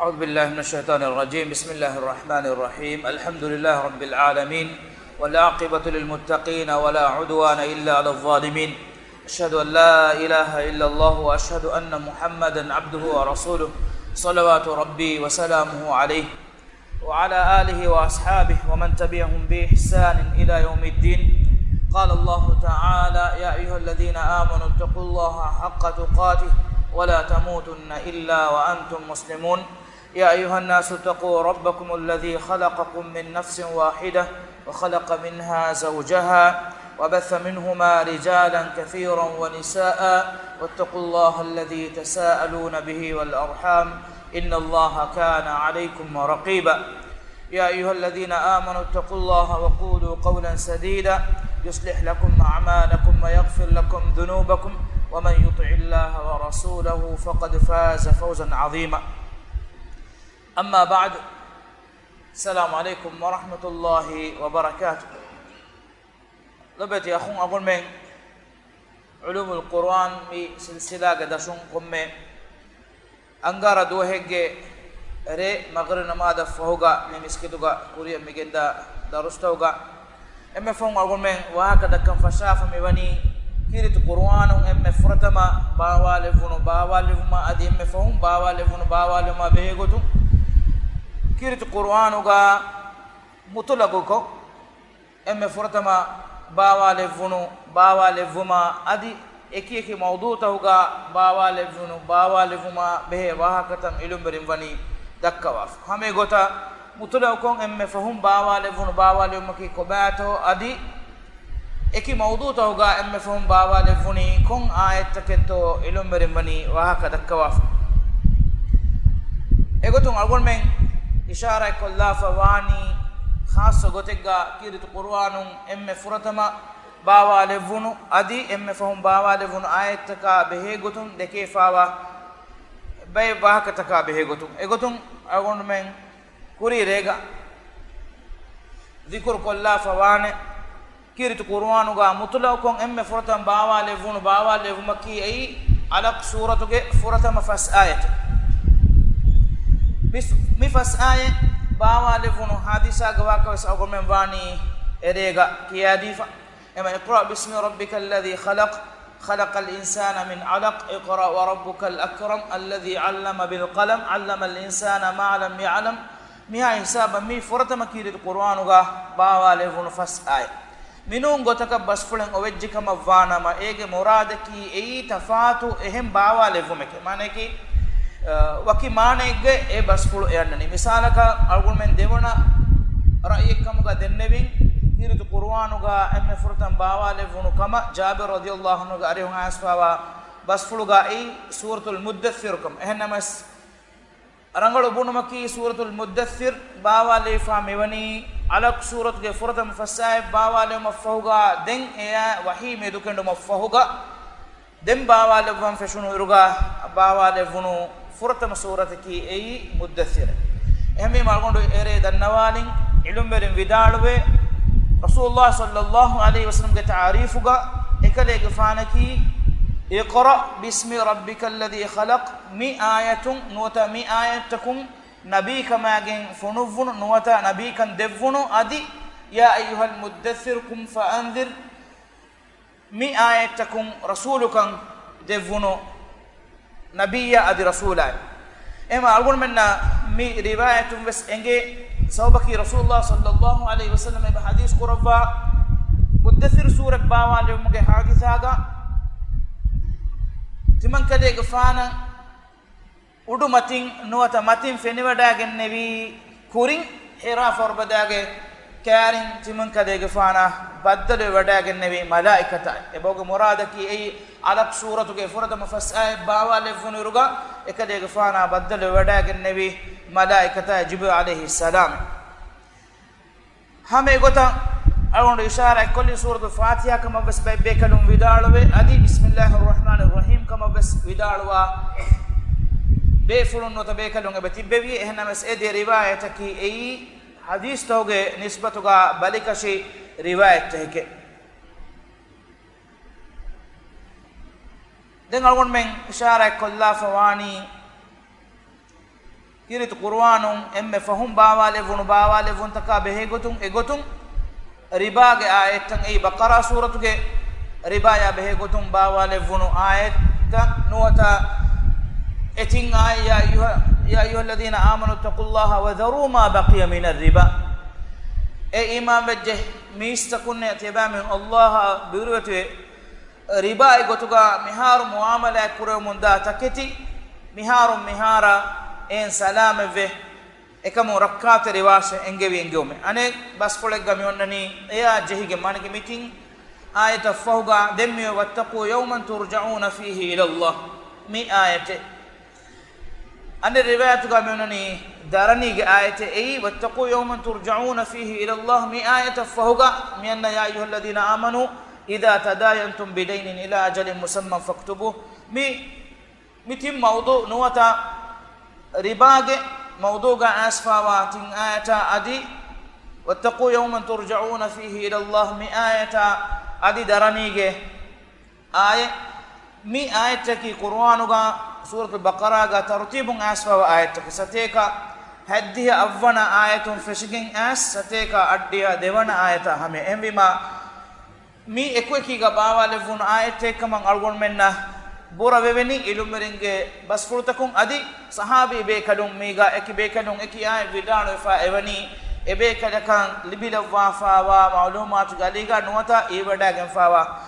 أعوذ بالله من الشيطان الرجيم. بسم الله الرحمن الرحيم. الحمد لله رب العالمين، والعاقبة للمتقين ولا عدوان إلا على الظالمين. أشهد أن لا إله إلا الله وأشهد أن محمدا عبده ورسوله، صلوات ربي وسلامه عليه وعلى آله وأصحابه ومن تبعهم بإحسان إلى يوم الدين. قال الله تعالى: يا أيها الذين آمنوا اتقوا الله حق تقاته ولا تموتن إلا وأنتم مسلمون. يا أيها الناس اتقوا ربكم الذي خلقكم من نفس واحدة وخلق منها زوجها وبث منهما رجالا كثيرا ونساء، واتقوا الله الذي تساءلون به والأرحام إن الله كان عليكم رقيبا. يا أيها الذين آمنوا اتقوا الله وقولوا قولا سديدا يصلح لكم أعمالكم ويغفر لكم ذنوبكم، ومن يطع الله ورسوله فقد فاز فوزا عظيما. أما بعد، السلام عليكم ورحمة الله وبركاته. لبت أخون أقول من علوم القرآن في سلسلة قدشون قمة أنقار دوهيج ري مغرنا ما دفعوها من مسكتوها كوريا مجدا درستوها. أما فهم أقول من وهكذا كم فشاف مبني كيرت القرآن أما فرتما باوالفما أدي أما فهم باوالفما بهجتو كيرت القرآن وجا مطلقكو أما فرتما باوالفما أدي إكيك موضوع توجا باوالفما به وهكذا إلهم بريمفني دكواف هم يقطع مطلقكم أما فهم باوالفما كي كباتو أدي إكي موضوع توجا أما فهم باوالفني كون آية تكتو إلهم بريمفني وهكذا دكواف إقطع أقول من إشارة كلها فواني خاصة قتيجا كيرت القرآن أم فرتما باوالفونو أدي أم فهم باوالفونو آية تكا بهجتون دكيفاوا باي باهك تكا بهجتون إقطع أقول من كوري رجع ذكر كلها فواني كيرت القرآن جا مطلقون أم فرتما باوالفونو كي أي على سورة فرتما فس آية مفس آية باوالفونو حادثة جواك وسأقول من باني إريجا كياديفا. أما اقرأ باسم ربك الذي خلق الإنسان من علق. اقرأ وربك الأكرم الذي علم بالقلم علم الإنسان ما لم يعلم. ميها حسابا مي فرتما كيرت القرآن جا باوالفونو فس آية منون غتك بس فلن أوجيك مفانا ما إيج مرادك أي تفاتو إهم باوالفومك معنى كي وكي مانيك اي بس فلو يرنني مثالك اقول من ديونا رايكم غدنبين كيرت قرانوغا ام فرتن باوالفونو كما جابر رضي الله عنه غاريو اسفاوا بس فلوغا اي سوره المدثر كم اهنمس رنگلو بونمكي سوره المدثر باوالفا ميوني على سوره ಗೆ فرتن فساي باوالو مفهوغا دين يا وحي ميدوكندو مفهوغا دين باوالفم فشنو يرغا باوالفونو فرتم سورة كي أي مدثر أهمي مالكون إيري دنوالين علم برين فيدالوه رسول الله صلى الله عليه وسلم كتعريفك إكلي قفانكي اقرأ باسم ربك الذي خلق آية نوتا آية تكون نبيك ماجين فنفن نوتا نبيك دفن أدي يا أيها المدثر قم فأنذر آية تكون رسولك دفن نبي أدي رسولا. إما أقول منا مي رواية بس إنجي سوبكي رسول الله صلى الله عليه وسلم بحديث قربا مدثر سورة باوا لمجي حادثة تمن كده غفانا ودو متين نوتا متين فينيودا النبي كورين حراف وربداغ كارين تمن كده غفانا بدل وداغ النبي ملائكة ابوغ مرادكي اي على سورة كفرة مفسأ باوا لفون يرجع إكده غفانا بدل وداع النبي ملائكة جبريل عليه السلام. هم يقطع أقول إشارة كل سورة الفاتحة كما بس بيكلم وداعوا أدي بسم الله الرحمن الرحيم كما بس وداعوا بيفلون نتبيكلم بتبي إحنا بس إدي رواية كي أي حديث توجه نسبة توجه بالكشي رواية تهك. دين أقول من إشارة كلها فواني kirit qur'anun emme fahum baawale vun taka behe gotun e gotun riba ge ayat tan ei baqara suratu ge riba ya behe gotun baawale vunu ayat ta nuwata etin ya ayyuhalladhina amanu taqullaha wa dharu ma baqiya min ar-riba e imam bejje mistakunne teba min allah biruwete riba e gotuga miharu muamala kure munda taketi mihara en salame ve ekamu rakkat riwase engewi engewme ane bas poleg gami onnani eya jehige manike meeting ayata fahuga demmi wattaqu yawman turja'una fihi ila allah mi ayate ane riwayatu gami onnani darani ge ayate ei wattaqu yawman turja'una fihi ila allah mi ayata fahuga mi anna ya ayyuhalladhina amanu idha tadayantum bidaynin ila ajalin musamman faktubuhu mitim mawdu nuwata ribage mawduga asfawa tin ayata adi wattaqu yawman turja'una fihi ila Allah mi ayata adi daranige aya mi ayata ki qur'anuga suratul baqara ga tartibun asfawa ayata sateka haddiya avwana ayatun fashigin as sateka addiya devana ayata hame embima mi ekweki ga bawale vun ayate kaman algon menna bora veveni ilumeringe bas furtakun adi sahabi be kadum miga eki be kadum eki ay vidano fa evani ebe kadakan libila wafa wa malumat galiga nuwata iwadagen fawa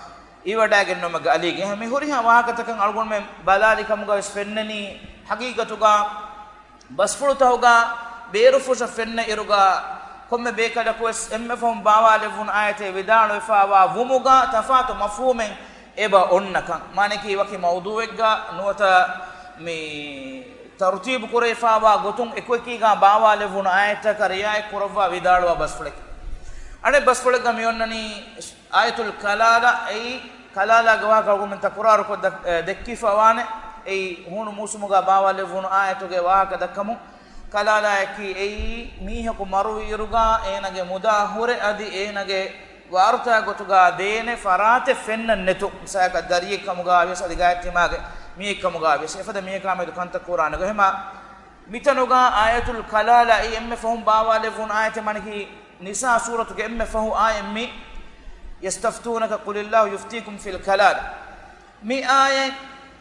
iwadagen no maga alige me hori ha wahakatakan algon men balali kamuga fennani haqiqatuga bas furtauga beru fusa fenna iruga komme be kadako emme fam bawale vun ayate vidano fa wa vumuga tafatu mafhumen eba onnaka maneki waki mawduwegga nuwata mi tartib kurefa wa gotun ekweki ga bawa levun ayata kariya kurwa vidalwa basflek ane basflek ga mi onnani ayatul kalala ei kalala gawa ga gumen takurar ko dekkifa wane ei hunu musumuga bawa levun ayatu ge wa ka dakkamu kalala ki ei miha ko maru iruga enage muda hure adi enage warta gotuga dene farate fennan netu misaka dariye kamuga aves adigayati mage mi kamuga aves efada mi kamedu kanta qur'an go hema mitanuga ayatul kalala emme fahum bawale fun ayate manki nisa suratu ge emme fahu ayemmi yastaftunaka qulillahu yuftikum fil kalala mi ayat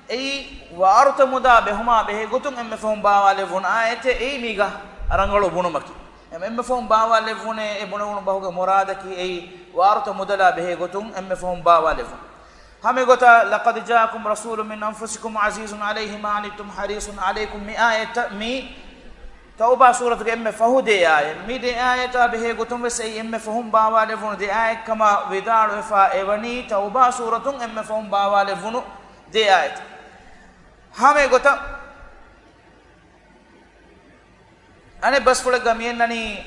ei warta muda behuma behe gotun emme fahum bawale fun ayate ei miga arangalo bunumaki emme fahum bawale fune e bununu bahuga muradaki ei وارت مدلا به غتون ام فهم باوالف هم غتا لقد جاءكم رسول من انفسكم عزيز عليه ما عنتم حريص عليكم مي ايه مي توبه سوره ام فهودي ايه مي دي ايه به غتون وسي ام فهم باوالف دي ايه كما ودار فا ايوني توبه سوره ام فهم باوالف دي ايه هم غتا انا بس فلك غمينني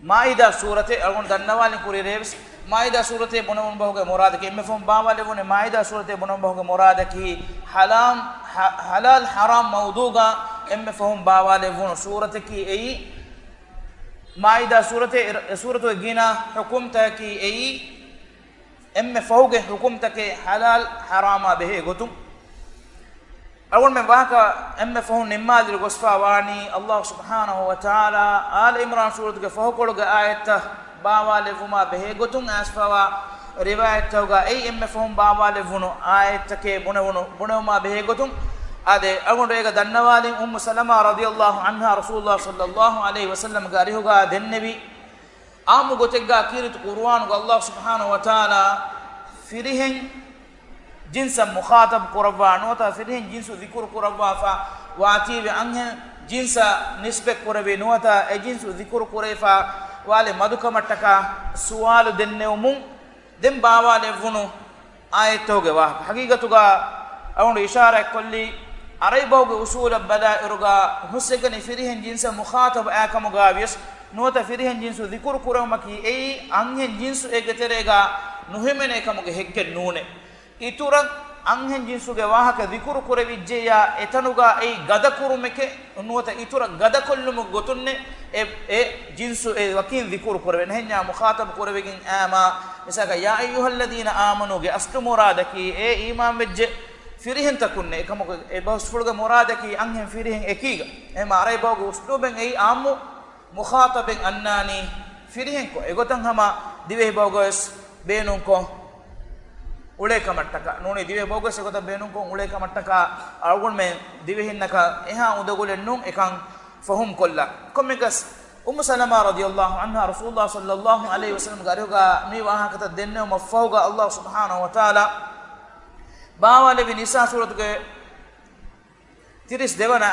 maida surate algon dannawali kuri revis maida surate bonon bahuge murad ke mefum bawale bone maida surate bonon bahuge murad ki halal haram mawduga mefum bawale bon surate ki ei maida surate gina hukumta ki ei mefauge hukumta ke halal harama behe gotum أول من باكا أما فهو نماذج القصفة واني الله سبحانه وتعالى آل إمران سورة فهو كل آية باوا لفما به قتون أسفوا رواية توغا أي أما فهم باوا لفنو آية كي بنو ما به قتون هذا أول رأيك دنوالي سلمة رضي الله عنها رسول الله صلى الله عليه وسلم قاريهوغا دنبي آمو قتقا كيرت قرآن الله سبحانه وتعالى فريهن جنس مخاطب قربا نوتا فرين جنس ذكر قربا واتي بأنه جنس نسبة قربي نوتا جنس ذكر قربا والي مدوكا متكا سوال دنيومون دم باوا لفنو آيتوغي واه حقيقتوغا أون إشارة كلي أريبوغي أصول بدائرغا حسكني فرين جنس مخاطب آكموغا بيس نوتا فرين جنس ذكر قربا كي أي أنه جنس إغتريغا نهمن آكموغي هكي نوني ituran anhen jinsuge wahaka dhikuru kurevijjeya etanuga ei gada kurumeke nuwata itura gada kollum gotunne e jinsu e wakin dhikuru kureve nehnya mukhatab kurevegin ama misaka ya ayyuhalladhina amanu ge astu muradaki e iman bejje firihen takunne ekamako e bawsfulga muradaki anhen firihen ekiga ema aray bawgo usluben ei ammu mukhataben annani firihen ko egotan hama dive bawgos beenun ko ule kamattaka noni dive bawgos egota beenun ko ule kamattaka algun men dive hinnaka eha udagulen nun ekan fahum kolla komigas salama radiyallahu anha rasulullah sallallahu alaihi wasallam gariga mi waha kata denne mafauga allah subhanahu wa taala bawale bi nisa suratuge tiris devana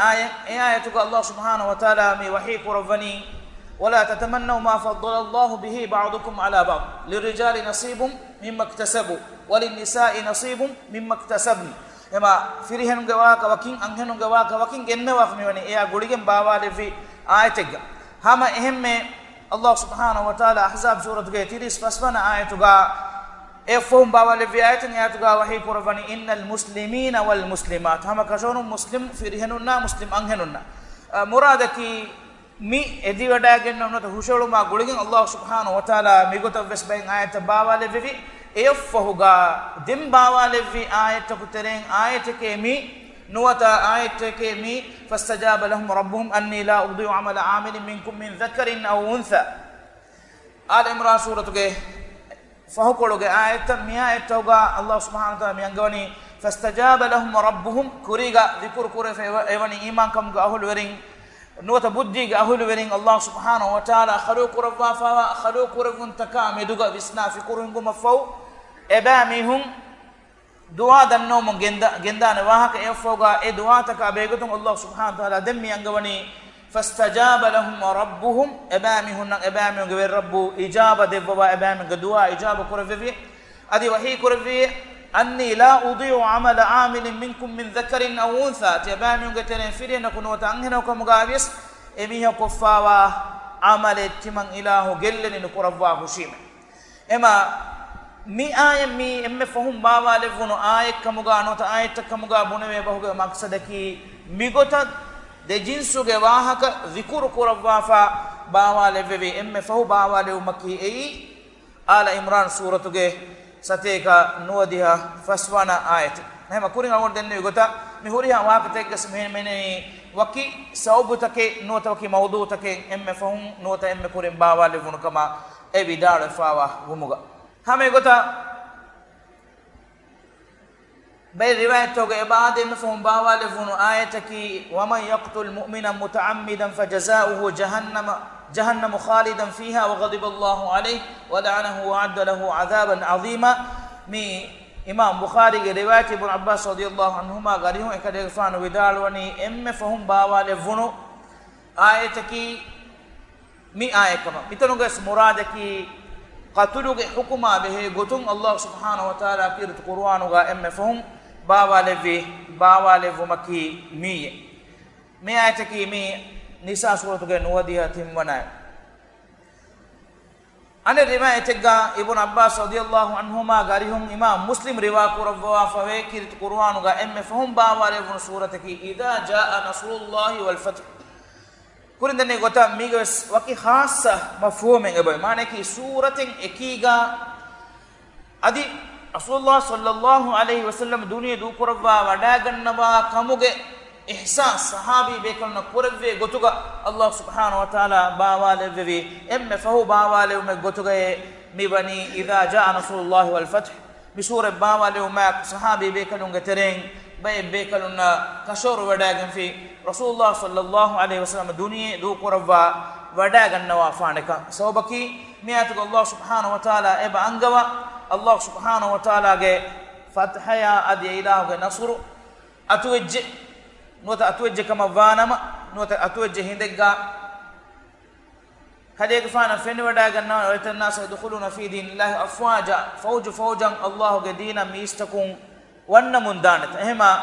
ayatuga allah subhanahu wa taala mi wahi quravani wala tatamannaw ma faddala allah bihi ba'dukum ala ba'd lirijali nasibun mimma iktasabu walinisai nasibun mimma iktasabna ema firihen gewaka wakin anhenu gewaka wakin gennawa mi wani eya guligen bawale vi ayatega hama ehemme allah subhanahu wa taala ahzab suratuge tiris fasbana ayatuga efum bawale vi ayatin ayatuga wahi quravani innal muslimina wal muslimat hama kashonu muslim firihenunna muslim anhenunna muradaki mi edi wada gennonno to husholu ma guligen allah subhanahu wa taala migota vesbain ayata bawale vi efuga dim bawale vi ayata kuteren ayatake mi نوتا آيتك مي فاستجاب لهم ربهم أني لا أضيع عمل عامل منكم من ذكر أو أنثى آل عمران سورة فهو كل آية ميا آيتوغا الله سبحانه وتعالى ميانغوني فاستجاب لهم ربهم كوريغا ذكر كورف ايواني إيمان كم أهل ورين نوتا بديغ أهل ورين الله سبحانه وتعالى خلوق ربا فوا خلوق ربون تكامي دوغا بسنا في كورهم مفو إباميهم dua danno mo gendane wahaka efoga e dua taka begotum allah subhanahu wa taala demmi angawani fastajaba lahum rabbuhum abamihun abamihun gawe rabbu ijaba devwa abamihun dua ijaba kurvevi adi wahi kurvevi anni la udiu amala amilin minkum min dhakarin aw untha tabamihun gatene firina kunota anghena ko mugavis emiha kofawa amale timan ilahu gelleni kurwa hushima ema mi aya mi emme fahum bawale vuno aya kamuga nota aya takamuga bunwe bahuge maqsadaki migota de jinsuge wahaka zikru qurwafa bawale veve emme fahu bawale umaki ei ala imran suratuge sateka nuwadiha faswana ayat mehma kurin awon denne gota mi huriha waqte gas mene waki saubutake nota waki mawdutake emme fahum nota emme kurin bawale vuno kama e bidale fawa gumuga hame gota bay riwayat toga ibade mafhum bawale funu ayataki waman yaqtul mu'mina muta'ammidan fajazaohu jahannam khalidan fiha wa ghadiba Allahu alayhi wa la'anahu wa 'adda lahu 'adhaban 'azima mi imam bukhari ge riwayat ibn abbas radiyallahu anhuma garihun ekade fanu widalwani emme fahum bawale funu ayataki mi ayakama mitanugas muradaki qatuluge hukuma behe gotun allah subhanahu wa taala kirt qur'anuga emme fahum bawale vumaki miye mi ayataki mi nisa suratuge nuwadiha timwana ane riwayatega ibn abbas radiyallahu anhuma garihum imam muslim riwa qurwa fawe kirt qur'anuga emme fahum bawale vun surataki idha jaa nasrullahi wal fath kurindane gota migas waki khassa mafhumen eboy mane ki suratin ekiga adi rasulullah sallallahu alaihi wasallam duniya du kurwa wada gannawa kamuge ihsas sahabi bekalna kurwe gotuga allah subhanahu wa taala bawale vevi emme fahu bawale me gotuga mi bani idha jaa nasrullah wal fath bi sura bawale ma sahabi bekalunga tereng bay bekaluna kashor wadagan fi rasulullah sallallahu alaihi wasallam duniya du kurwa wadagan nawa fanaka sawbaki miyatu allah subhanahu wa taala eba angawa allah subhanahu wa taala ge fathaya adi ilahu ge nasru atwajje nota atwajje kama vanama nota atwajje hindega hade ge fana fen wadagan nawa watan nas yadkhuluna fi dinillahi afwaja fawjan allah ge dina mistakun wanna mundanat ehma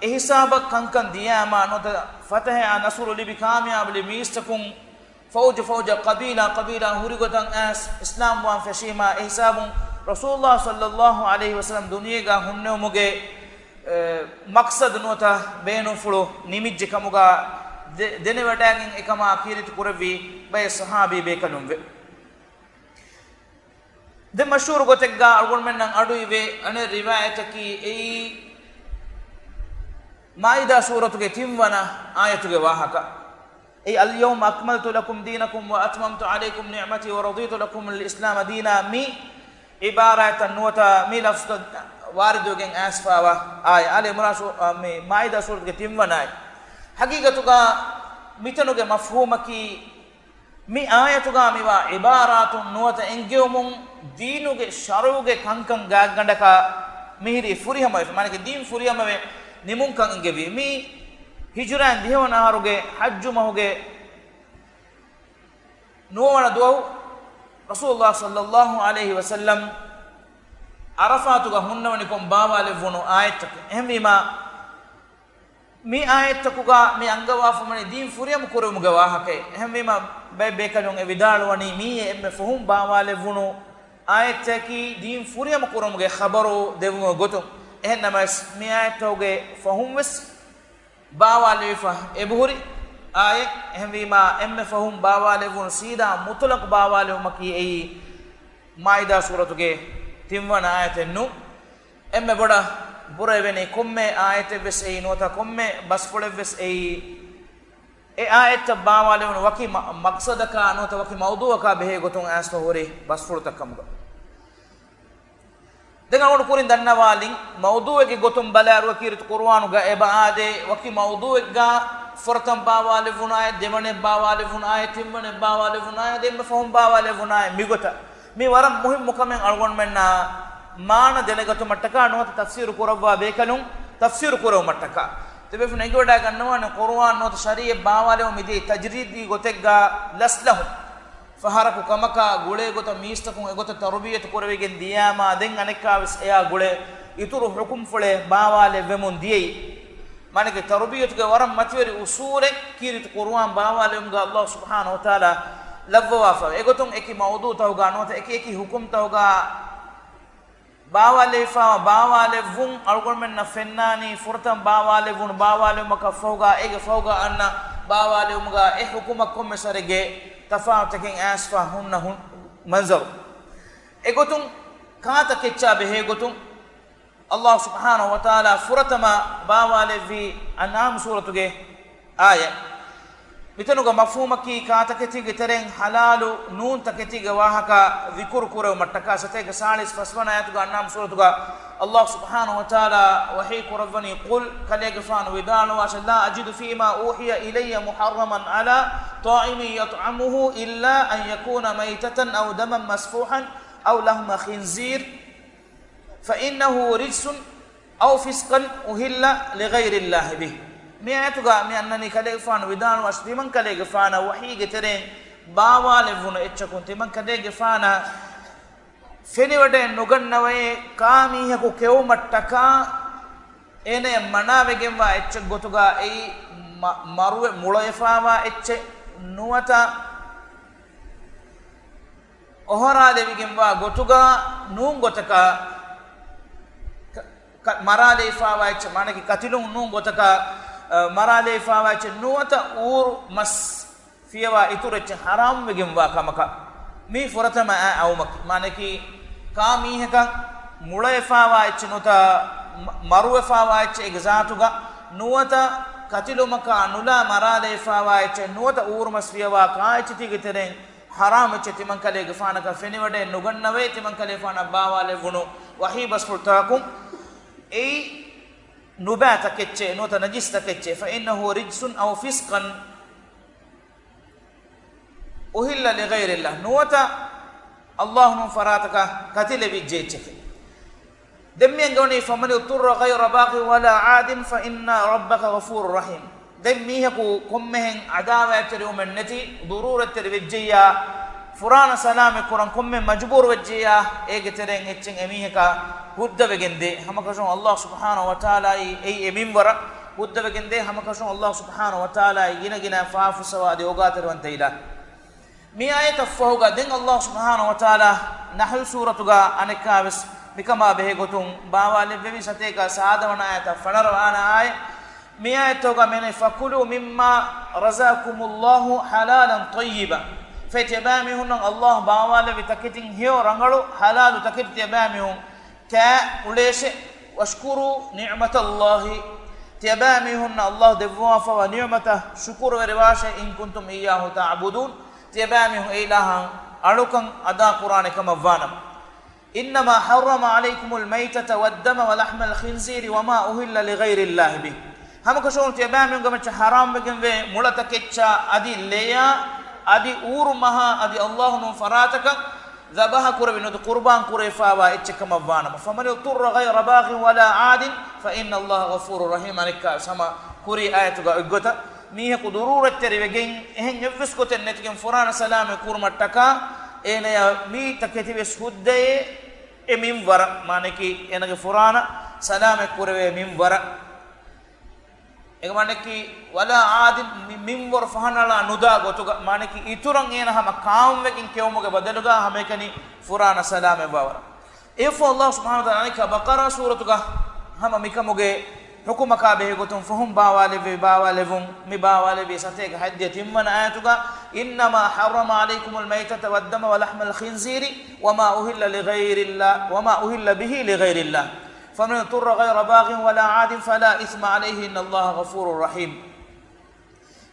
ihsaba kankan diyama nota fatah nasru li bikamiyab li mistakun fawja qabila hurigotan as islam wa fashima ihsabun rasulullah sallallahu alaihi wasallam duniya ga hunne muge maqsad nota beenu fulo nimijje kamuga dene wadangin ekama akirit kuravi bay sahabi be kanumve de mashhur gotegga algon men nan adu ive ane riwayat ki ei ಮಾಯಿದಾ ಸೂರತುಗೆ ತಿಂವನ ಆಯತುಗೆ ವಾಹಕ ಈ ಅಲ್ಯೌಮ ಅಕ್ಮಲ್ತು ಲಕುಂ ದೀನಕುಂ ವ ಅತ್ಮಮ್ತು ಅಲೈಕುಂ ನಿಅಮತಿ ವ ರದೀತು ಲಕುಂ ಅಲ್ ಇಸ್ಲಾಮ ದೀನಾ ಮಿ ಇಬಾರತ ನುವತ ಮಿ ಲಫ್ಸ್ ವಾರಿದುಗೆ ಆಸ್ಫಾವ ಆಯ ಅಲೆ ಮುರಾಸು ಮಿ ಮಾಯಿದಾ ಸೂರತುಗೆ ತಿಂವನ ಹಕೀಗತುಗ ಮಿತನುಗೆ ಮಫ್ಹೂಮಕಿ ಮಿ ಆಯತುಗ ಮಿವ ಇಬಾರಾತು ನುವತ ಎಂಗೆವುಮುಂ ದೀನುಗೆ ಶರುಗೆ ಕಂಕಂ ಗಾಗಂಡಕ ಮಿಹಿರಿ ಫುರಿಹಮ ಮಾನಕೆ ದೀನ್ ಫುರಿಹಮವೆ ನಿಮುಂ ಕಂಗೆವಿ ಮಿ ಹಿಜುರಾನ್ ದಿಹವನಹಾರುಗೆ ಹಜ್ಜು ಮಹುಗೆ ನೋವಣ ದುವಹು ರಸೂಲುಲ್ಲಾಹ ಸಲ್ಲಲ್ಲಾಹು ಅಲೈಹಿ ವಸಲ್ಲಂ ಅರಫಾತುಗ ಹುನ್ನವನಿಕೊಂ ಬಾವಾಲೆವ್ವನು ಆಯತ್ತಕ್ಕೆ ಎಹಮೀಮ ಮಿ ಆಯತ್ತಕುಗ ಮಿ ಅಂಗವಾಫಮನಿ ದೀನ್ ಫುರಿಯಮ ಕುರುಮುಗ ವಾಹಕೆ ಎಹಮೀಮ ಬೈ ಬೇಕಲುಂ ಎ ವಿದಾಳುವನಿ ಮಿ ಎಮ್ಮೆ ಫಹುಂ ಬಾವಾಲೆವ್ವನು ಆಯತ್ತಕಿ ದೀನ್ ಫುರಿಯಮ ಕುರುಮುಗೆ ಖಬರು ದೆವ್ವು ಗೊತುಂ ehnamas mi ayatoge fahum wes bawale fa ebuhuri ayek ehmima emme fahum bawale won sida mutlaq bawale maki ei maida suratuge timwana ayatennu emme boda bureveni komme ayate wes ei nota komme baspole wes ei e ayat bawale won waki maqsadaka nota waki mawduaka behe gotun asfa hore basfulu takkamuga denga on kurin dannawalin mawdu'e gotum balaru kirit qur'anu ga ebaade waki mawdu'e ga fortam bawale funay demane bawale funay timmane bawale funay dembe fahum bawale funay migota mi waram muhim mukamen algon menna maana delegatu mattaka anota tafsir kurawwa bekalun tafsir kuraw mattaka tebe fune goda gannawane qur'an not shariye bawale midi tajridi gotegga laslahu faharaku kamaka gule gota mistakun egota tarbiyatu kurwegen diyama den anekavis eya gule ituru hukum fule bawale vemun diyei manike tarbiyatu ge waram matveri usure kirit qur'an bawale umga Allah subhanahu wa taala lavwa fa egotun eki mawdu tawga nota eki hukum tawga bawale fa bawale vun algon men na fennani furtam bawale vun bawale makafawga ege fawga anna bawale umga e hukuma komme sarege tafawtakin asfa hunna hun manzar egotun kaata keccha behe gotun Allah subhanahu wa taala furatama bawale vi anam suratuge aya mitanuga mafhumaki kaata ketige tereng halalu nun taketige wahaka zikur kuraw mattaka satega salis faswana ayatuga anam suratuga Allah subhanahu wa taala wahi kurawani qul kalegfan widanu wa la ajidu fima uhiya ilayya muharraman ala ta'imin yat'amuhu illa an yakuna maytatan aw daman masfuhan aw lahma khinzir fa innahu rijsun aw fisqan uhilla lighayri Allah bih mi ayatuga mi annani kalegfan widanu wa diman kalegfana wahi geteren bawale vunu etchakun timan kalegfana feniwade nugannaway kaamihaku kewmattaka ene manawegenwa etche gotuga ei maruwe muloyefawa etche nuwata ohara devigenwa gotuga nuun gotaka marale ifawa etche manaki katilun nuun gotaka marale ifawa etche nuwata ur mas fiyawa itureche haram wegenwa kamaka mi furatama awmak manaki kaamihaka mulefawa ichnuta maruwefawa ich egzatuga nuwata katilumaka nula maralefawa ich nuwata urmasfiyawa kaichiti giteren haram ichti mankale gfanaka feniwade nugannave timankale fana bawale gunu wahi basfurtakum ei nubata kecce nuwata najista kecce fa innahu rijsun aw fisqan uhilla li ghayri Allah nuwata Allahun farataka katile bijecheke demmi ngoni famani uturra ghayra baqi wala adin fa inna rabbaka ghafurur rahim demmi haku kommehen adawa atri umennati dururat terwijja furana salame kuran komme majbur wajja ege tereng etchen emiheka hudda begende hamakashon Allah subhanahu wa taala ei emimbara hudda begende hamakashon Allah subhanahu wa taala gina faafu sawadi ogaterwante ila mi ayat afhoga den Allah subhanahu wa taala nahl suratuga anekavis mikama behe gotun bawale bevi sateka saadawana ayat fanarwana ay mi ayatoga mene fakulu mimma razaqakumullahu halalan tayyiba fatabamihun Allah bawale vitakitin hiyo rangalu halalu takit yabamihun ka uleshe washkuru ni'matallahi تيبامي هن الله دفوا ونعمته شكر ورواشه إن كنتم إياه تعبدون تيبامي هن إلها ألوكن أدا قرآن كما فانم إنما حرم عليكم الميتة والدم ولحم الخنزير وما أهل لغير الله به هم كشون تيبامي هن كما حرام بكم في ملتكتشا أدي ليا أدي أورمها أدي الله نفراتك ذبح كربين قربان كريفا اتكما فانما فمن اضطر غير باغ ولا عاد فإن الله غفور رحيم انك سما كوري آياتك اغوتا ميه قدرورة تريوغين اهن يفسكو تنتكين فران سلام كورمتكا اين مي تكتب سهده امين ورا مانكي انك فران سلام كوري من ورا egamaneki wala aadin minwar fahanala nuda gotuga maneki ituran ena hama kaamwekin kewmuge badaluga hamekani furana salame bawara ifo Allah subhanahu wa ta'ala ka baqara suratuga hama mikamuge hukuma ka be gotum fahum bawalevum mi bawalevi satega haddiyatim man ayatuga inma harrama alaykum almaytata waddama wa lahma alkhinziri wama uhilla lighayri Allah wama uhilla bihi lighayri Allah فمن اضطر غير باغ ولا عاد فلا إثم عليه إن الله غفور رحيم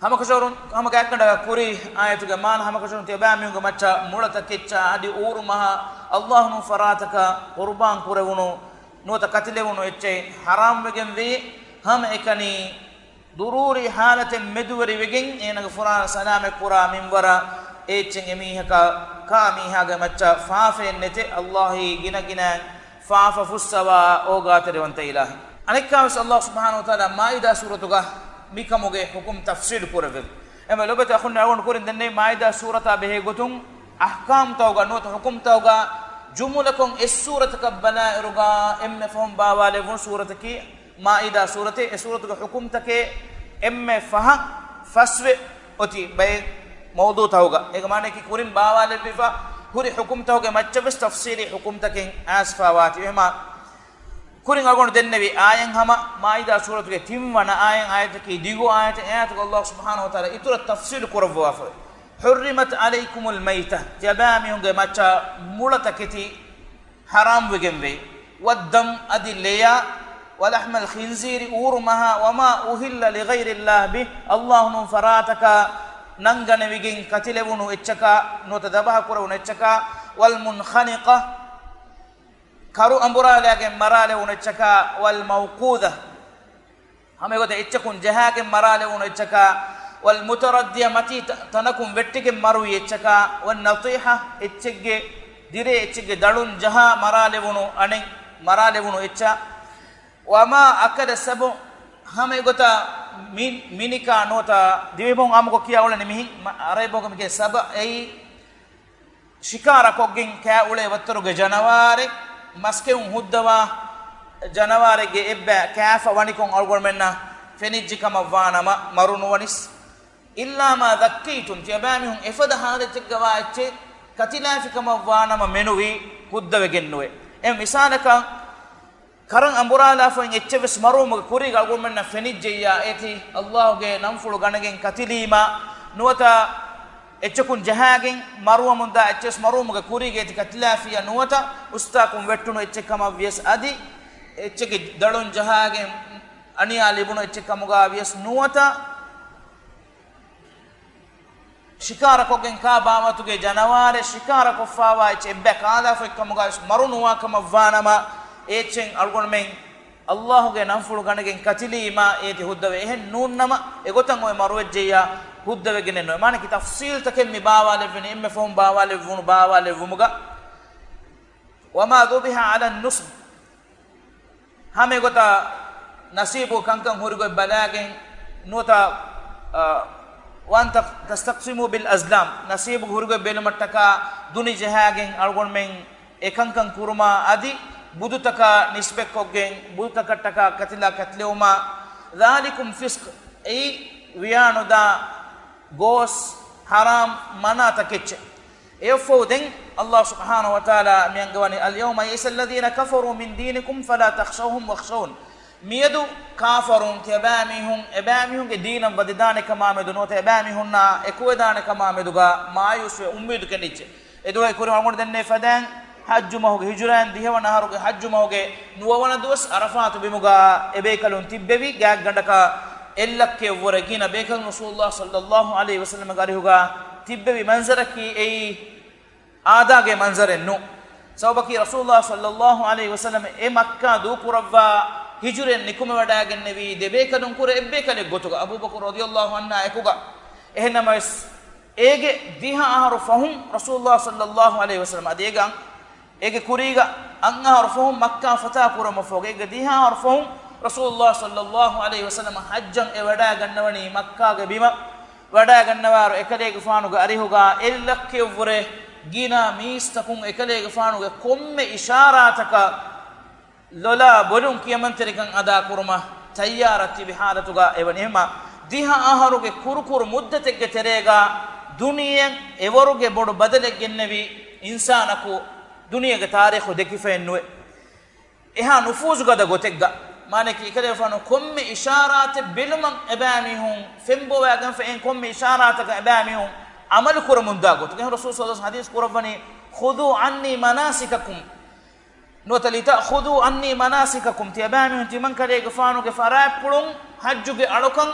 هم كشورون هم كأكندا كوري آية جمال هم كشورون تباميون كمتشا مولتا كتشا هذه أورمها الله نفراتك قربان كورونو نوتا كتلونو إتشي حرام بجن ذي هم إكني ضروري حالة مدوري بجن إنك فران سلام كورا من ورا إتشي ميها كاميها كمتشا فافين نتي الله جنا فاف فسوا اوغاتر وانت اله انكاس الله سبحانه وتعالى مائده سورتك ميكموغه حكم تفصيل كورفل اما لوبت اخنا اون كورن دني مائده سوره به غتون احكام توغا نوت حكم توغا جملكم السوره كبنا ارغا ام فهم باواله فون سورتك مائده سورته سورتك حكم تك ام فහ فسو اوتي بي موضوع توغا ايغ معنی کی کورن باواله بفا كوري حكمته كمتشبس تفسيري حكمتك أسفاوات إما كوري أقول دنبي آيان هما ما إذا سورة كتيم وانا آيان كي ديغو آيات الله سبحانه وتعالى إتورا تفسير كرفوا أفر حرمت عليكم الميتة جبامي هنگا مچا مولتكتي حرام وگنبي والدم أدي الليا ولحم الخنزير أورمها وما أهل لغير الله به الله نفراتك ننغن ويجين كتلبونو اتشكا نوتدبها كورونو اتشكا والمنخنقة كارو أمبرا لكن مرالونو اتشكا والموقوذة هم يقول اتشكون جهاكن مرالونو اتشكا والمتردية متي تنكم وتكن مروي اتشكا والنطيحة اتشك ديري اتشك دلون جها مرالونو أني مرالونو اتشا وما أكد سبو هم يقول minika nota divibon amko kiya ulani mihi araybo ke saba ei shikara kogin ka ule watturuge janaware maske huddawa janaware ge ebba kafa wanikon algormenna fenijji kama vanama marunu wanis illa ma dhakkaytum tiyabamihum ifada hada tigwa ecce katilafi kama vanama menuwi huddawe gennuwe em misalaka karan amburala fa eccheves marum kuri galgolmenna fenijjeya eti Allah ge namfulu ganegen katilima nuwata echchekun jahagen marumunda eches marum ge kuri ge eti katilafiya nuwata ustakum vettuno echchekama vies adi echchege dalon jahagen aniya libuno echchekamuga vies nuwata shikara kogen ka bamatuge janaware shikara kofawa echebbe kala fa kamuga marunuwa kama vanama echen algonmen Allah ge namfulu ganegen katilima eti huddawe ehen nunnama egotan oy marwejjeya huddawe genenno mane ki tafsil takem mi bawale ven emme fon bawale vumuga wama dhubiha ala an-nusb hame gota nasibu kankan hurgo balagen nota wanta tastaqsimu bil azlam nasibu hurgo belmattaka duni jahagen algonmen ekankan kurma adi budutaka nisbekoggen budutaka taka katila katlewma dhalikum fisq ay wiyanu da gos haram manata kecce efoden Allah subhanahu wa ta'ala miyangwani al yawma yasal ladina kafaru min dinikum fala takhshawhum wakhshawun miyadu kafarun ebamihum ge dinam badidane kama meduno te ebamihunna ekwedane kama meduga mayus ummedu keniche edo ay kuri algon denne fadan hajju mahuge hijuran dihwana haruge hajju mahuge nuwana dos arafat bimuga ebekalun tibbevi gag gandaka ellakke woragina bekal rasulullah sallallahu alaihi wasallam garihuga tibbevi manzaraki ei aadage manzarennu sawbaki rasulullah sallallahu alaihi wasallam e makka du kurawwa hijuren nikume wadagen nevi debekalun kure ebbekale gotuga abubakar radhiyallahu anha ekuga ehnamas ege diha aharu fahum rasulullah sallallahu alaihi wasallam adega ege kuriga an aharu fahum makka fata kura mafoge ege diha aharu fahum rasulullah sallallahu alaihi wasallam hajjan e wada gannawani makka ge bima wada gannawaru ekalege faanuga arihuga ellakke vure gina mistakun ekalege faanuga komme isharataka lola bolun kiyamanterikan ada kurma tayyarati bihalatuga ewanima diha aharuge kurkur muddatege terega duniyen evoruge bodu badale gennevi insanaku duniyage tarikhu dekifennuwe eha nufuzu gada gotegga maneki ikale fano komme isharate bilman ebamihun fembo wagan fa en komme isharate ga ebamihun amal kurumun dago to rasul sallallahu alaihi hadis kurabani khudu anni manasikakum notali ta'khudhu anni manasikakum tiyabamihun timan kale gafanu ge farapulun hajjuge alukan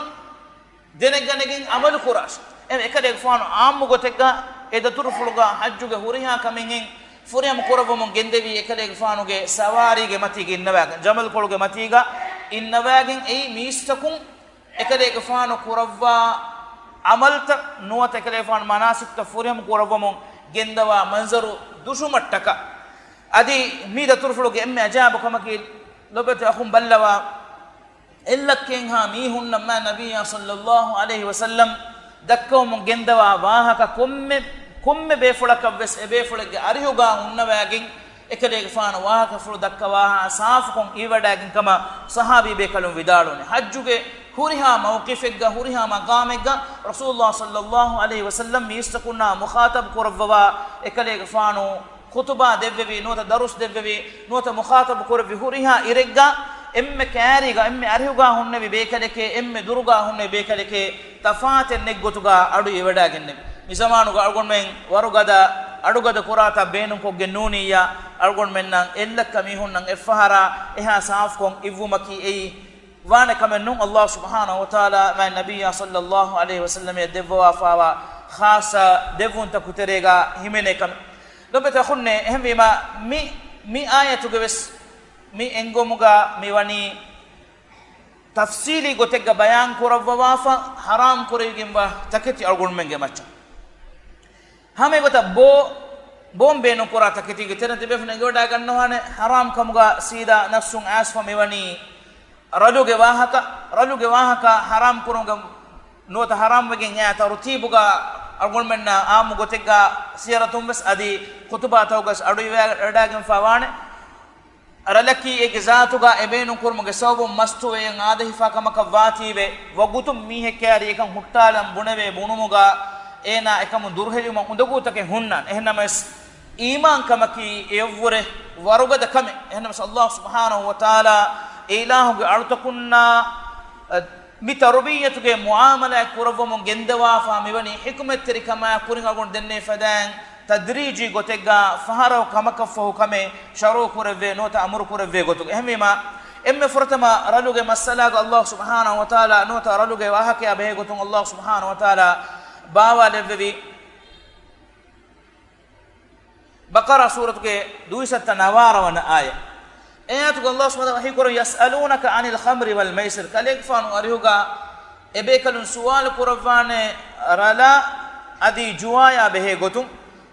denegganegin amal kurash ekade fano ammu gotegga eda turfuluga hajjuge huriha kamingen furiyam korabum gendevi ekade fano ge sawari ge mati ge innawaga jamal koluge matiga innawagin ei mistakun ekade fano kurawwa amalta nuwata ekade fano manasikta furiyam korabum gendawa manzaru dushumattaka adi mida turfuluge emme ajabu kamaki lobete akhum ballawa illakken ha mihunna ma nabiyya sallallahu alaihi wasallam dakkawum gendawa wahaka komme befulaka wes e befulage arihuga unnawagin ekadege faana wahaka fulu dakkawa saafukon iwadagin kama sahabi bekalum vidalone hajjuge huriha mawqifegga huriha maqamegga rasulullah sallallahu alaihi wasallam mistakunna mukhatab kurabwa ekadege faanu khutba devvi nota darus devvi nota mukhatab kurvi huriha iregga emme kaariga emme arihuga hunne bekaleke emme duruga hunne bekaleke tafaten neggotuga adu ewadagenne misamanuga algon men warugada adugada kurata beenun ko gennuniya algon men nan ellakka mihun nan efahara eha saaf kon ivumaki ei wane kamennun allah subhanahu wa taala ma nabiyya sallallahu alaihi wasallam yadwa fawa khasa devun takuterega himene kam dobeta khunne ehmima mi ayatu gebes mi engomuga mi wani tafsili gotega bayan kurawwa wafa haram kurigimba taketi algon menge macha hame gota bombe no kura taketi gitena tibe fne goda gannohane haram kamuga sida nafsun asfa mi wani raluge wahaka haram kurunga nota haram wege nya tartibuga algon menna amu gotega siratum bas adi khutba tawgas adu wadagen fawane aralaki egzatuga ebenu kurmuge sawbum mastuwe ngada hifa kamaka vatibe wagutum mihe kyari ekam huttalam bunave bunumuga ena ekam durhelima undagutake hunnan ehnamas iman kamaki evure warugada kame ehnamas allah subhanahu wa taala ilahu artakunna bitarbiyatuge muamala kurawum gendawa fa mewani hikmet kama kuringa gon denne fadan tadriji gotega faharo kamakafu kame sharu kurave nota amru kurave gotu ehmima emme furtama raluge masalaga allah subhanahu wa taala nota raluge wahake abe gotu allah subhanahu wa taala bawa levevi baqara suratuke 290 wana aya ayatu allah subhanahu wa taala yasalunaka anil khamri wal maisir kalek fanu arihuga ebe kalun suwal kuravane rala adi juaya be gotu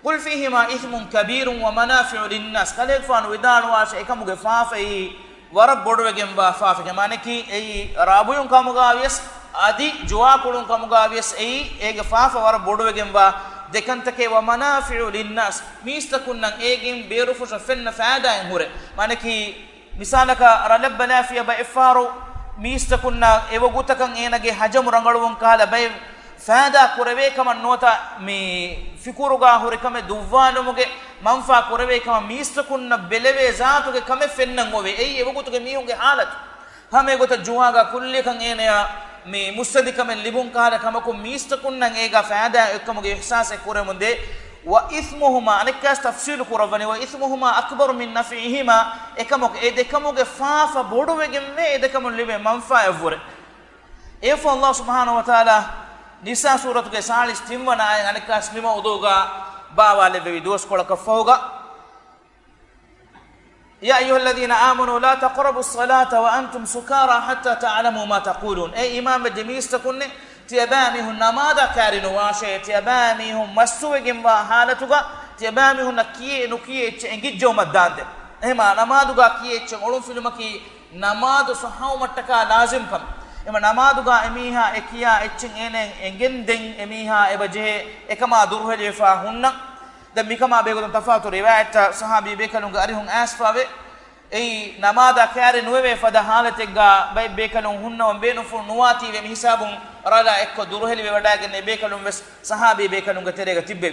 قل فيهما إثم كبير ومنافع للناس خليل فان ودان واش إكمل جفافه ورب بدو جنبا فافه كمان كي أي رابويون كمغاويس أدي جوا كلون كمغاويس أي جفافه ورب بدو جنبا دكان تكي ومنافع للناس ميستكون أيجين بيرفوش فن فادا يمور مان كي مثالك رلب بنافيا بإفارو ميستكون إيوغوتا كان إنجي حجم رنغلون كهلا بي فادا كوربي كما نوتا مي فكورغا هوري كما دوانومغه منفا كوربي كما ميستكون بلوي ذاتوغه كما فننغوي اي يبغوتوغه ميونغه حالت همي غوتا جواغا كولي كان اينيا مي مستدي كما ليبون كالا كما كو ميستكون نان ايغا فادا كمغه احساس كورمونده wa ithmuhuma anikas tafsil kurawani wa ithmuhuma akbar min naf'ihima ekamok edekamuge faafa boduwegemme edekamun libe manfa evure efo Allah subhanahu wa ta'ala nisa suratuge 40 timwana ay anikas lima uduga bawale be dos kolaka fawga ya ayyuhalladhina amanu la taqrabu as-salata wa antum sukara hatta ta'lamu ma taqulun ay imam demis takunne tiyabamihun namada karinu washe tiyabamihum masuwegem wa halatuga tiyabamihun nakiye nukiye engijjo madande ehma namaduga kiye olum filmaki namadu sahaw mattaka lazim kam ema namaduga emiha ekiya echen enen engen den emiha ebaje ekama durhele fa hunna da mikama begodon tafatu riwayat sahabi bekalunga arihun asfawe ei namada kare nuwe fada halatega bay bekalun hunna on benu fu nuwati we hisabun rala ekko durheli we wadagen ne bekalun wes sahabi bekalunga terega tibbe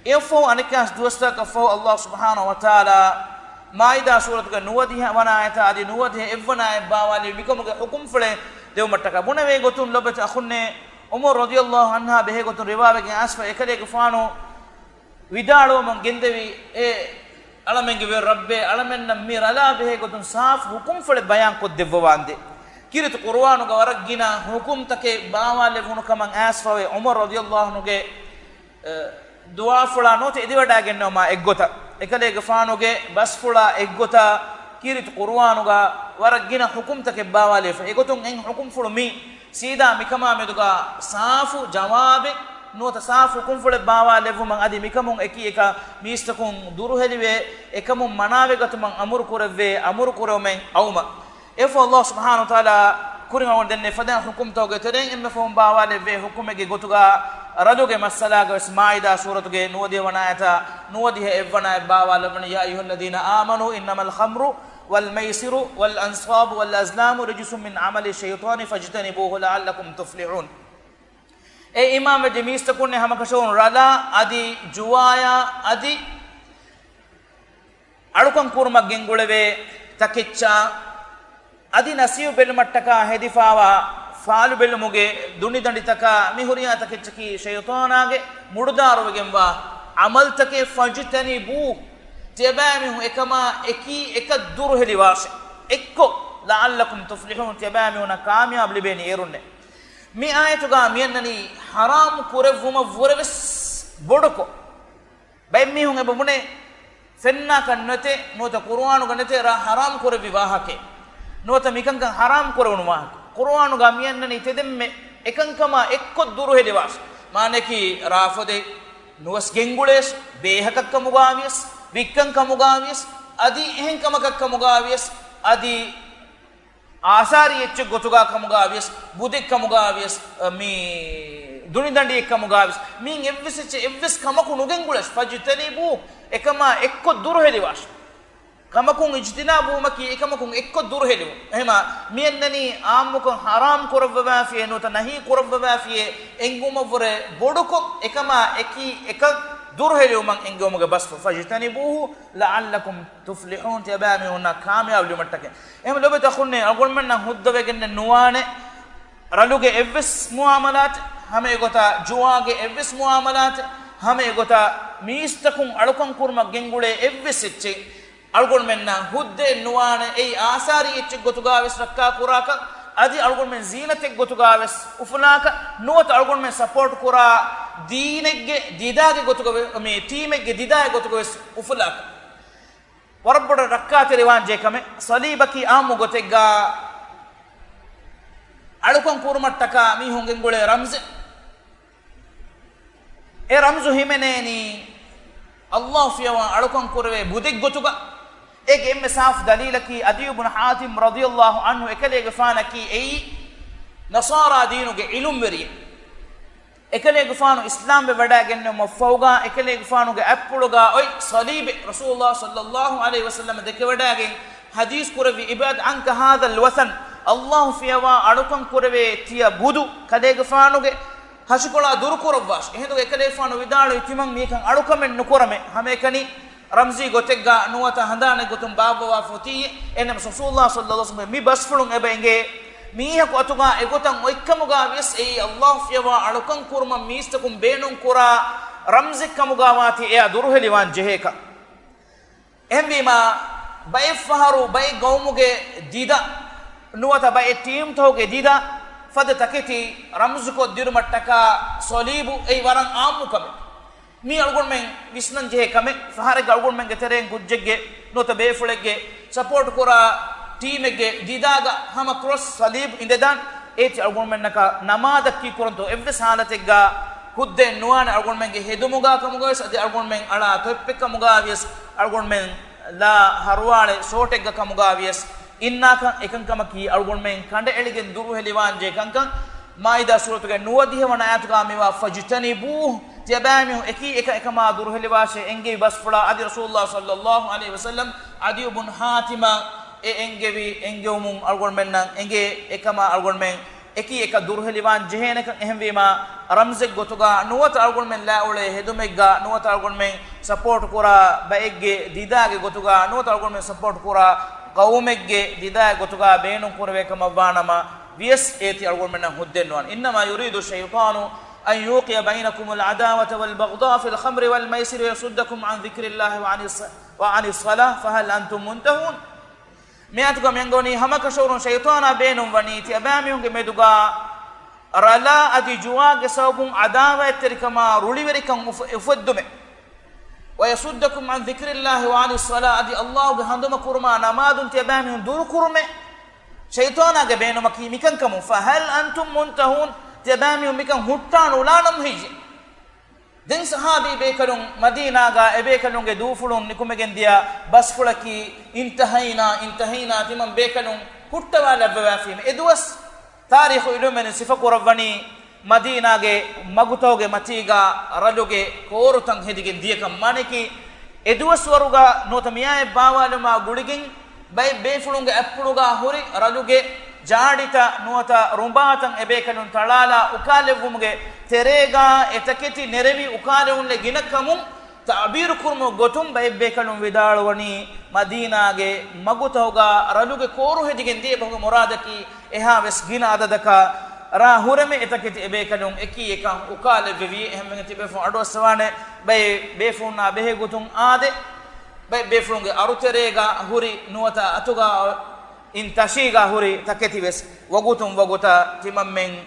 efo anikas dusta ka fo Allah subhanahu wa ta'ala maida suratuga nuwadiha wana ayata adi nuwadiha evwana bawali bikomuga hukum fule dew mattaka bunawe gotun lobet akhunne umar radiyallahu anha behe gotun riwawe asfa ekale gfano vidalo man gendevi alamenge we rabbe alamenna mirala behe gotun saaf hukum fule bayan ko devwande kirit qur'anu ga waragina hukum take bawale vunu kaman asfa we umar radiyallahu anhu ge dua fula note ediwada genno ma eggota ekale gfano ge bas fula eggota kirit qur'anu ga waragina hukum take bawale fa egotun en hukum fulu mi sida mikama meduga saafu jawabe nota saafu hukum fulu bawale vu man adi mikamun eki eka mistakun duru heliwe ekamun manawe gatuman amur kuremen awma efo Allah subhanahu wa ta'ala kurin awon denne fadan hukum tawge teden emme fo bawale ve hukumege gotuga raduge masala ga maida suratuge nuwadi wanayata nuwadi he evwana bawale man ya ayyuhalladhina amanu innamal khamru والميسر والأنصاب والأزلام رجس من عمل الشيطان فاجتنبوه لعلكم تفلحون اي امام جميس تكون هم كشون رلا ادي جوايا ادي අලුකම් කුරුමක් ගෙන්ගොලවේ තකිච්චා අදි නසියු බෙල්මට්ටක හෙදිෆාවා ෆාලු බෙල්මුගේ දුනි දඬිතක මිහුරියා තකිච්චකි ෂයතානාගේ මුඩදාරුවගෙන්වා අමල් තකේ ෆජ්තනිබු تبامه إكما إكي إك دور هلواش إكو لعلكم تفلحون تبامه نكامي قبل بين إيرونه مي آية تقام ينني حرام كورفوما فوربس بودكو بيمي هم بمونه فننا كنته نوتا قرآن كنته را حرام كورفي واهك نوتا ميكان كان حرام كورونو واهك قرآن قام ينني تدم إكان كما إكو دور هلواش ما نكي رافده نوس جنگولش بيهك كمغاميس වික්කං කමුගාවියස් අදි එහෙන් කමක කමුගාවියස් අදි ආසාරි එච්ච ගොතුගා කමුගාවියස් බුදෙක් කමුගාවියස් මේ දුනිදණ්ඩි එක් කමුගාවියස් මින් එව්විස් කමකු නුගෙන්ගුලස් ෆජ්තනිබු එකම එක්ක දුර හෙලිවාස් කමකුන් ඉජ්තිනාබු මකි එකමකුන් එක්ක දුර හෙලිව එහෙම මියන්නනි ආම්මුක හරාම් කරවවා ෆිය නොත නහි කරවවා ෆිය එංගුම වර බොඩකො එකම එකි එක durhelu man engomuge bas fajtanibuhu la'allakum tuflihun tabami hunna kamyab limattake em lobe takhunne agol menna huddave genne nuwane raluge evs muamalat hame gota juwage evs muamalat hame gota mistakun alukan kurma gengule evs ecche algol menna hudde nuwane ei asari ecche gotuga wes rakka kuraka adi algol men zinatek gotuga wes ufnaka nuwat algol men support kura deenegge didage gotuga me teamegge didaye gotuga wes uflaka warabboda rakkaate riwanje kame salibaki amu gotegga alukon kurumattaka mi hongen gole ramze e ramzu himeneni Allah fiyawa alukon kurwe budeg gotuga ek emme saaf dalilaki adi ibn hatim radiyallahu anhu ekale gafanaki ei nasara deenuge ilum weriye ekale gafanu islam be wada genne mafawga ekale gafanu ge appuluga oi salib rasulullah sallallahu alaihi wasallam de ke wada gen hadith kurvi ibad anka hadha alwathan Allah fiyawa alukan kurve tiya budu kale gafanu ge hashikola dur kurwash ehdo ekale gafanu vidalu itiman mekan alukamen nukurame hame kani ramzi gotegga nuwata handane gotum babwa foti enam rasulullah sallallahu alaihi wasallam mi basfulun ebenge miha ko atuga egotan oikkamuga wes ei Allah fiyawa alukan kurma mistakum beenun kura ramzik kamugawati e durheliwan jeheka ehmbima bay faharu bay gawmuge dida nuwata bay team toge dida fad taketi ramzuko dirmattaka solibu ei waran ammukame mi algon men visnan jehe kame fahare algon men getereng gujjegge nota befulege support kora team ege didaga hama cross salib indedan eti algon men naka namada ki koronto evde salategga hudde nuwane algon men ge hedumuga kamuga wes adi algon men ala toppeka muga wes algon men la harwale sotegga kamuga wes innaka ekankama ki algon men kande eligen duru heliwan je kankan maida suratuge nuwadi hwana ayatuga miwa fajtanibu jabamihu eki ekama duru heliwashe enge basfula adi rasulullah sallallahu alaihi wasallam adi ibn hatima e engevi engewmum algon men nan enge ekama algon men eki eka duru heliwan jehene kan ehmwima ramze gotuga nuwata algon men laule hedumegga nuwata algon men support kura baegge didage gotuga nuwata algon men support kura qawmegge didage gotuga beenun kurwe kama banama vies eti algon men huddenwan inma yuridu shaytanu أن يوقي بينكم العداوة والبغضاء في الخمر والميسر ويصدكم عن ذكر الله وعن الصلاة فهل أنتم منتهون مياتكم ينقوني همك شورون شيطانا بينهم ونيتي أباميهم كميدوغا رلا أدي جواغ سوبون عداوة تركما روليوريكم افدومي ويصدكم عن ذكر الله وعن الصلاة أدي الله بهندم كرما نمادون تباميهم دور كرمي شيطانا بينهم كيميكن كمون فهل أنتم منتهون تبامي ومكان هتان ولا نمهج دين صحابي بيكلون مدينة غا بيكلون دوفلون نكمجن ديا بس فلكي انتهينا تمام بيكلون هتوالا بوافيم ادوس تاريخ علومن صفة قرباني مدينة غا مغتوغ متيغا رلوغ كورتان هديجن ديا كم مانكي ادوس وروغا نوتميا باوالما غوليجن باي بيفلون اپلوغا هوري رلوغ jaadita nuwata rumbatan ebekalun talala ukalevumge terega etaketi nerevi ukalevunle ginakamun ta'bir kurmu gotum baybekalun vidalwani madinage magutawga raluge koru hedigen die bagu muradaki eha wes gina adadaka ra hureme etaketi ebekalun eki eka ukalevi ehmengeti befun ado swane bay befuna behe gutum ade bay befunge aruterega huri nuwata atuga in tashiga huri taketi wes wagutum waguta timammen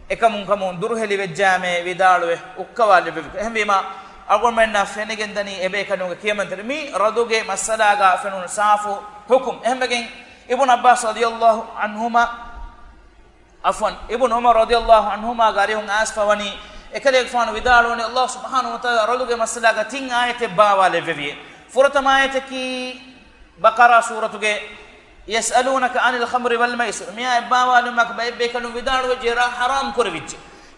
ekamun kamun durheli wejjame vidalwe ukkawale bebik ehmima agon menna fenigen dani ebe kanuga kiyamantere mi raduge masalaga fenun safu hukum ehmegen ibn abbas radiyallahu anhuma afwan ibn umar radiyallahu anhuma garihun asfawani ekale fanu vidalwani allah subhanahu wa ta'ala raduge masalaga tin ayete bawale bebiye furatama ayete ki baqara suratuge يسألونك عن الخمر والميسر ميا باوال مك بيكلون بدار وجرا حرام كربيج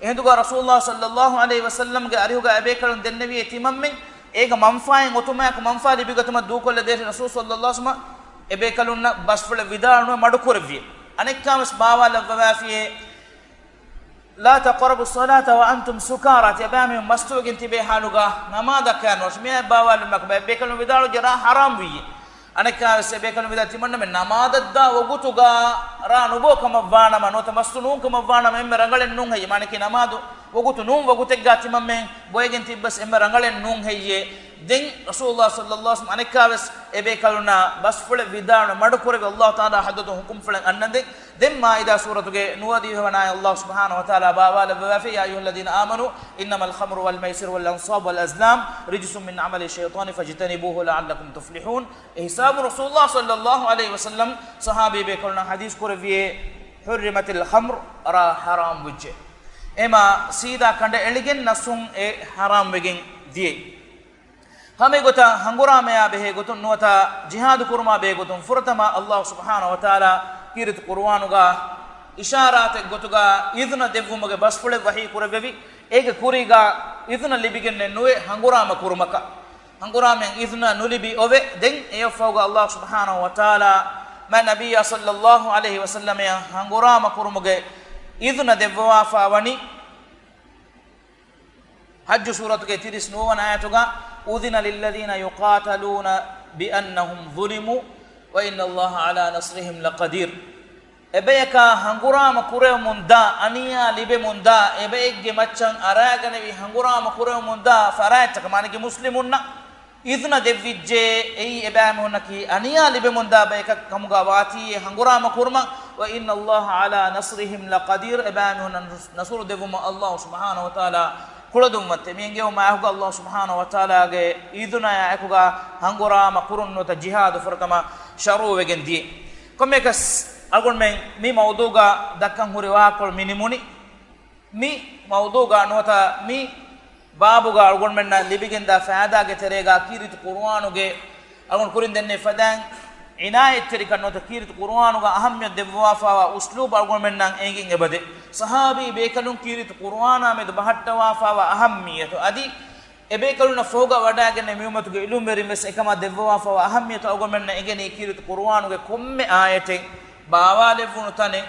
اهدغا رسول الله صلى الله عليه وسلم غاريوغا بيكلون دنبي تيمم ايغ منفاين اوتوماك منفا لبيغتم دوكل دير رسول صلى الله عليه وسلم ابيكلون بسفل بدار مدو كربي انكامس باوال وافي لا تقربوا الصلاة وانتم سكارى تبامي مستوق انتبه حالوغا نماذا كانوا ميا باوال مك بيكلون بدار وجرا حرام وي aneka sebekanu vidati manna men namadadda ogutuga ra nubo kamavana manota mastunu kamavana memme rangalen nun haye maneki namadu ogutu nun ogutegga timamme boyegen tibbas emme rangalen nun haye den rasulullah sallallahu alaihi wasallam aneka wes ebekaluna basfule vidana madukure allah taala haddu hukum fulan annande den maida suratuge nuwadi wana allah subhanahu wa taala bawala bafi ya ayyuhalladhina amanu innamal khamru wal maisir wal ansab wal azlam rijsun min amali shaytan fajtanibuhu la'allakum tuflihun ihsab rasulullah sallallahu alaihi wasallam sahabi bekaluna hadis kurviye hurrimatil khamr ara haram wujje ema sida kande eligen nasun e haram wegen die hame gota hangurame ya behe gotun nuwata jihad kurma be gotun furtama allah subhanahu wa taala kirit qur'anuga isharat gotuga idna devumuge basfule wahi kurbevi ege kuriga idna libigenne nuwe hangurama kurmaka hangurame idna nulibi ove den eyofawga allah subhanahu wa taala ma nabiyya sallallahu alaihi wasallam ya hangurama kurmuge idna devwa fawani hajj suratuge 39 ayatuga udhina lilladhina yuqataluna bi annahum zulimu wa inna allaha ala nasrihim laqadir ebeyaka hangurama kurew munda aniya libe munda ebeyge maccan araganevi hangurama kurew munda farayta maniki muslimunna idna devijje ei ebam honaki aniya libe munda beyaka kamuga wati hangurama kurma wa inna allaha ala nasrihim laqadir ebam honan nasru devuma allah subhanahu wa taala kuladum matte menge o maahuga allah subhanahu wa taala ge idna ya ekuga hangurama kurunno ta jihad furtama sharu wegen di komekas algon men mi mawduga dakkan huriwa kol minimuni mi mawduga nota mi babuga algon men na libigenda faada ge terega kirit qur'anu ge algon kurin denne fadan inayat terika nota kirit qur'anu ga ahamiyat devwa fawa uslub algon men nan engin ebade sahabi bekalun kirit qur'ana med bahatta wa fawa ahamiyatu adi ebekaluna foga wadagene miumatu ge ilum berimes ekama devwa fawa ahamiyatu algon men na engene kirit qur'anu ge komme ayate baawale vunu tane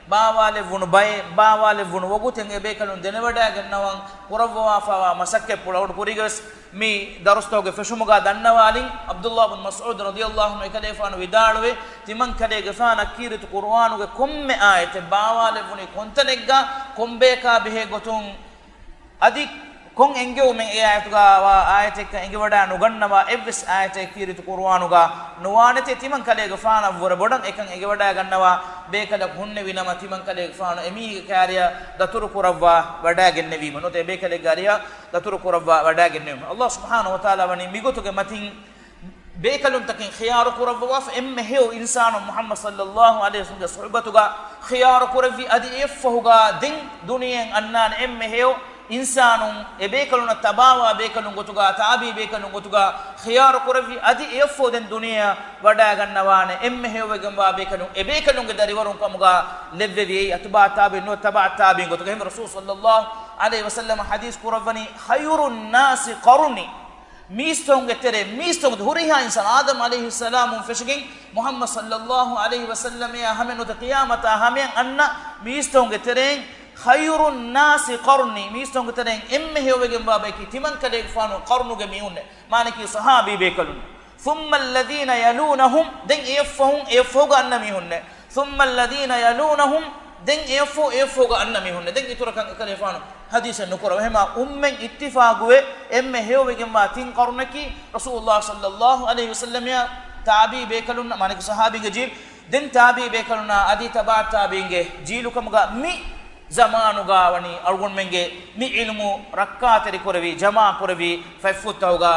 baawale vunu baye baawale vunu woguten e be kalon denewada gannawan qurabwa fawa masakke pulawd purigas mi darustoge feshumuga dannawalin abdullah ibn mas'ud radiyallahu anhu kale fanu vidalwe timan kale gafana kirit qur'anu ge komme ayate baawale vuni kontanegga kombe ka behe gotun adik kon engeu men e ayatuga wa ayate ka engewada nugannawa evs ayate kirit qur'anuga nuwanete timan kale gafana wor bodan ekan engewada gannawa be kala hunne winama timan kale gafana emi kariya datur qurwa wada genne wi manote be kale gariya datur qurwa wada genne allah subhanahu wa taala wani migotuge matin be kalum takin khiyar qurwa wa emme heu insanu muhammad sallallahu alaihi wasallam suhbatuga khiyar qurwi adi efuga din duniyen annan emme heu insanum ebekaluna tabawa bekalun gotuga tabi bekalun gotuga khiyar quravi adi efo den dunia wada gannawane emme hewegamba bekalun ebekalun ge dariwarun kamuga levvevi atba tabi no taba tabi gotuga hem rasul sallallahu alaihi wasallam hadis quravani khayrun nas qarni mistonge tere mistonge huriha insan adam alaihi salam feshgin muhammad sallallahu alaihi wasallam ya hamenu qiyamata hamen anna mistonge tere khayrun nasi qarni mistonge teren emme hewegen babaki timan kale fanu qarnuge miunne maniki sahabi bekalun thumma alladhina yalunhum den efuga annami hunne thumma alladhina yalunhum den efuga annami hunne den iturakan kale fanu hadisen nukura hema ummen ittifaquwe emme hewegen ma tin qarnaki rasulullah sallallahu alaihi wasallam ya tabi bekalun maniki sahabi ge jil den tabi bekaluna adi taba tabinge jilukamga mi zamanu gawani algon menge mi ilmu rakkateri korevi jama korevi faifutawga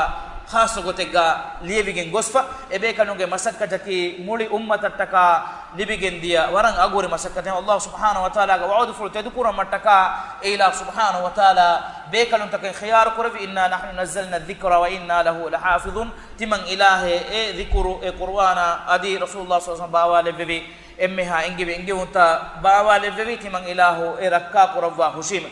khaso gotega lievigen gosfa ebe kanunge masakkataki muli ummatattaka libigen dia warang aguri masakkate allah subhanahu wa taala ga wa'ud ful tadkura mattaka ila subhanahu wa taala be kanun takin khiyar korevi inna nahnu nazzalna dhikra wa inna lahu lahafizun timan ilahe e dhikru e qur'ana adi rasulullah sallallahu alaihi wasallam bawale bebi emme ha engi unta baawale veviti man ilahu e rakka qurwa hushima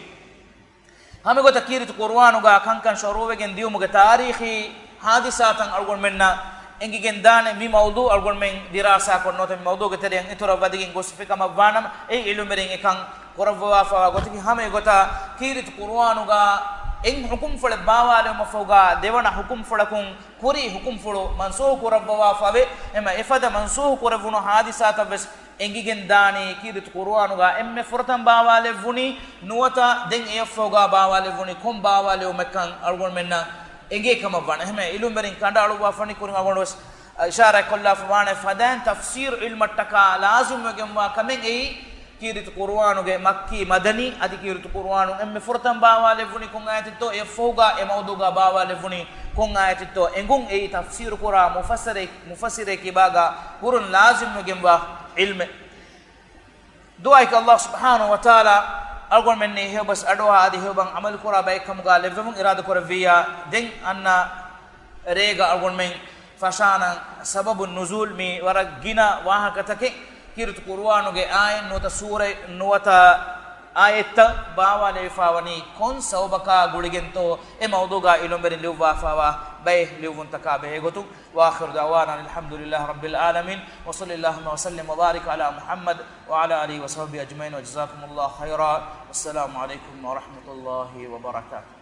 hame gota kirit qur'anu ga kankan shorowegen diumuge tarihi hadisatan algon menna engi gendane mi mawdu algon men dirasa ko note mawdu ge tere itora wadigin gosfika mabanam e ilumering ekan qurwa fa gotiki hame gota kirit qur'anu ga eng hukum fole baawale mafuga devana hukum folakun kuri hukum folo mansuh qurabwa fawe ema ifada mansuh quravuno hadisata bes engigen dani kirit qur'anu ga emme furtan baawale vuni nuwata den efoga baawale vuni kom baawale mekkan algon menna enge kama wana heme ilumberin kandalu wa fani kurin algon was ishara kullu fwana fadan tafsir ilmattaka lazim gemwa kamen ei kirit qur'anu ge makki madani adi kirit qur'anu emme furtan baawale vuni kon ayatito efoga e mawduga baawale vuni kon ayatito engun ei tafsir qura mufassire kibaga kurun lazim gemwa ilme duai ka allah subhanahu wa taala algon menni hebas adwa adi heban amal qura bay kam ga levum irada qura via den anna rega algon men fashana sababun nuzul mi waragina wahakatake kirit qur'anu ge ayen nota sura nota ayetta baawale fawani kon sawbaka guligento e mawduga ilomberin liwa fawa bay liwun takabe gotu wa akhir da'wana alhamdulillah rabbil alamin wa sallallahu wa sallim wa barik ala muhammad wa ala alihi wa sahbihi ajma'in wa jazakumullahu khairan wassalamu alaikum wa rahmatullahi wa barakatuh.